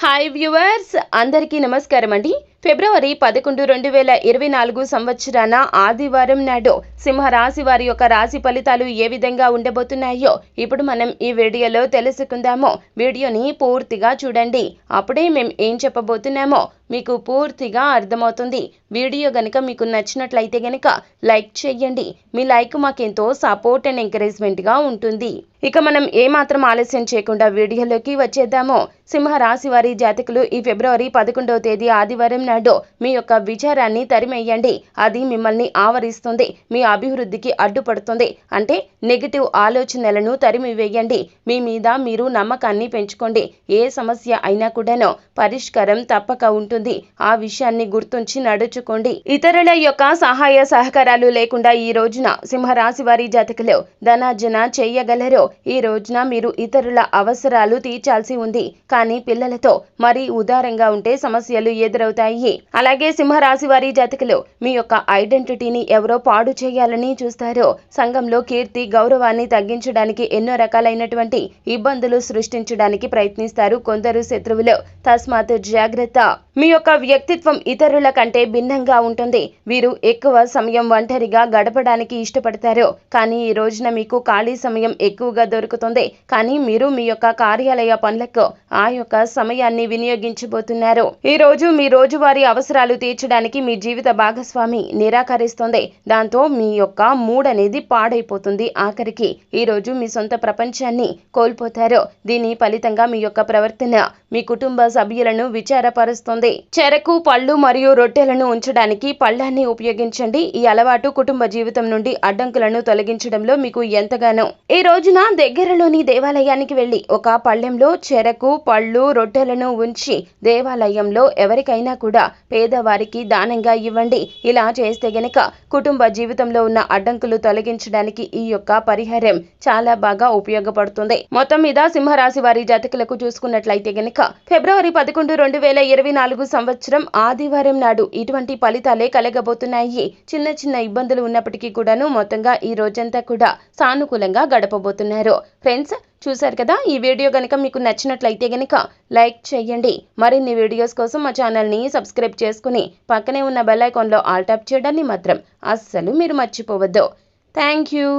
Hi viewers, అందరికీ నమస్కారం అండి. ఫిబ్రవరి 11, 2024 సంవత్సరాన ఆదివారం నాడు సింహరాశి వారి యొక్క రాశి ఫలితాలు ఏ విధంగా ఉండబోతున్నాయో ఇప్పుడు మనం ఈ వీడియోలో తెలుసుకుందాము. వీడియోని పూర్తిగా చూడండి, అప్పుడే మేము ఏం చెప్పబోతున్నామో మీకు పూర్తిగా అర్థమవుతుంది. వీడియో గనుక మీకు నచ్చినట్లయితే గనుక లైక్ చేయండి. మీ లైక్ మాకెంతో సపోర్ట్ అండ్ ఎంకరేజ్మెంట్గా ఉంటుంది. ఇక మనం ఏమాత్రం ఆలస్యం చేయకుండా వీడియోలోకి వచ్చేద్దాము. సింహరాశి వారి జాతకులు ఈ ఫిబ్రవరి 11వ తేదీ ఆదివారం నాడు మీ యొక్క విచారాన్ని తరిమేయండి. అది మిమ్మల్ని ఆవరిస్తుంది, మీ అభివృద్ధికి అడ్డుపడుతుంది. అంటే నెగిటివ్ ఆలోచనలను తరిమివేయండి. మీ మీద మీరు నమ్మకాన్ని పెంచుకోండి. ఏ సమస్య అయినా కూడాను పరిష్కారం తప్పక ఉంటుంది. ఆ విషయాన్ని గుర్తుంచి నడుచుకోండి. ఇతరుల యొక్క సహాయ సహకారాలు లేకుండా ఈ రోజున సింహరాశి వారి జాతకులు ధనార్జన చేయగలరు. ఈ రోజున మీరు ఇతరుల అవసరాలు తీర్చాల్సి ఉంది, కానీ పిల్లలతో మరీ ఉదారంగా ఉంటే సమస్యలు ఎదురవుతాయి. అలాగే సింహరాశి వారి జాతకులు మీ యొక్క ఐడెంటిటీని ఎవరో పాడు చేయాలని చూస్తారు. సంఘంలో కీర్తి గౌరవాన్ని తగ్గించడానికి ఎన్నో రకాలైనటువంటి ఇబ్బందులు సృష్టించడానికి ప్రయత్నిస్తారు కొందరు శత్రువులు. తస్మాత్ జాగ్రత్త. మీ యొక్క వ్యక్తిత్వం ఇతరుల కంటే భిన్నంగా ఉంటుంది. వీరు ఎక్కువ సమయం ఒంటరిగా గడపడానికి ఇష్టపడతారు, కానీ ఈ రోజున మీకు ఖాళీ సమయం ఎక్కువగా దొరుకుతుంది. కానీ మీరు మీ యొక్క కార్యాలయ పనులకు ఆ యొక్క సమయాన్ని వినియోగించబోతున్నారు. ఈ రోజు మీ రోజువారీ అవసరాలు తీర్చడానికి మీ జీవిత భాగస్వామి నిరాకరిస్తుంది. దాంతో మీ యొక్క మూడ్ అనేది పాడైపోతుంది. ఆఖరికి ఈ రోజు మీ సొంత ప్రపంచాన్ని కోల్పోతారు. దీని ఫలితంగా మీ యొక్క ప్రవర్తన మీ కుటుంబ సభ్యులను విచారపరుస్తుంది. చెరకు, పళ్ళు మరియు రొట్టెలను ఉంచడానికి పళ్ళాన్ని ఉపయోగించండి. ఈ అలవాటు కుటుంబ జీవితం నుండి అడ్డంకులను తొలగించడంలో మీకు ఎంతగానో. ఈ రోజున దగ్గరలోని దేవాలయానికి వెళ్లి ఒక పళ్ళెంలో చెరకు, పళ్ళు, రొట్టెలను ఉంచి దేవాలయంలో ఎవరికైనా కూడా పేదవారికి దానంగా ఇవ్వండి. ఇలా చేస్తే గనక కుటుంబ జీవితంలో ఉన్న అడ్డంకులు తొలగించడానికి ఈ యొక్క పరిహారం చాలా బాగా ఉపయోగపడుతుంది. మొత్తం మీద సింహరాశి వారి జాతకులకు చూసుకున్నట్లయితే గనక ఫిబ్రవరి 11, 2024 సంవత్సరం ఆదివారం నాడు ఇటువంటి ఫలితాలే కలగబోతున్నాయి. చిన్న చిన్న ఇబ్బందులు ఉన్నప్పటికీ కూడాను మొత్తంగా ఈ రోజంతా కూడా సానుకూలంగా గడపబోతున్నారు. ఫ్రెండ్స్, చూశారు కదా, ఈ వీడియో గనక మీకు నచ్చినట్లయితే గనక లైక్ చేయండి. మరిన్ని వీడియోస్ కోసం మా ఛానల్ని సబ్స్క్రైబ్ చేసుకుని పక్కనే ఉన్న బెల్ ఐకాన్లో ఆల్ ట్యాప్ చేయడాన్ని మాత్రం అస్సలు మీరు మర్చిపోవద్దు. Thank you.